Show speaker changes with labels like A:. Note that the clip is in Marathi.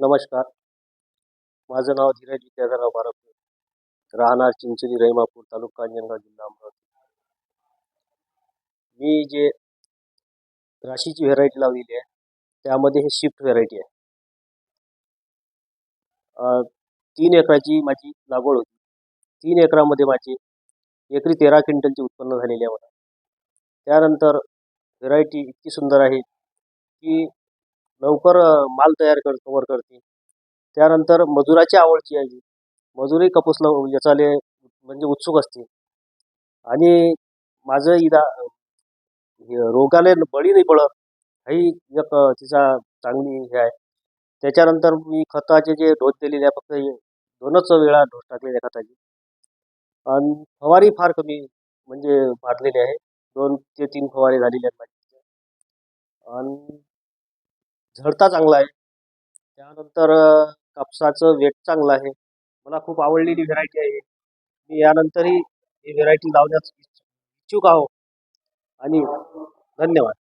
A: नमस्कार. माझं नाव धीरज विद्याधरराव बारपे. राहणार चिंचोली, रहिमापूर, तालुका अंजनगाव, जिल्हा अमरावती. मी जे राशीची व्हेरायटी लावलेली आहे, त्यामध्ये हे शिफ्ट व्हेरायटी आहे. 3 एकराची माझी लागवड होती. 3 एकरामध्ये माझे एकरी 13 क्विंटलचे उत्पन्न झालेले आहे मला. त्यानंतर व्हेरायटी इतकी सुंदर आहे की लवकर माल तयार कव्हर करते. त्यानंतर मजुराची आवडची आहे. मजुरी कापूसला याचाले म्हणजे उत्सुक असते. आणि माझं रोगाले बळी नाही पडत, ही एक तिचा चांगली हे आहे. त्याच्यानंतर मी खताचे जे डोस दिलेले आहे, फक्त 2च वेळा डोस टाकलेले आहे खताचे. आणि फवारी फार कमी म्हणजे मारलेली आहे. 2 ते 3 फवारे झालेले आहेत माझे. आणि झडता चांगला आहे. त्यानंतर कापसाचं वेट चांगलं आहे. मला खूप आवडलेली व्हेरायटी आहे. मी यानंतरही ही व्हेरायटी लावण्यास इच्छुक आहो. आणि धन्यवाद.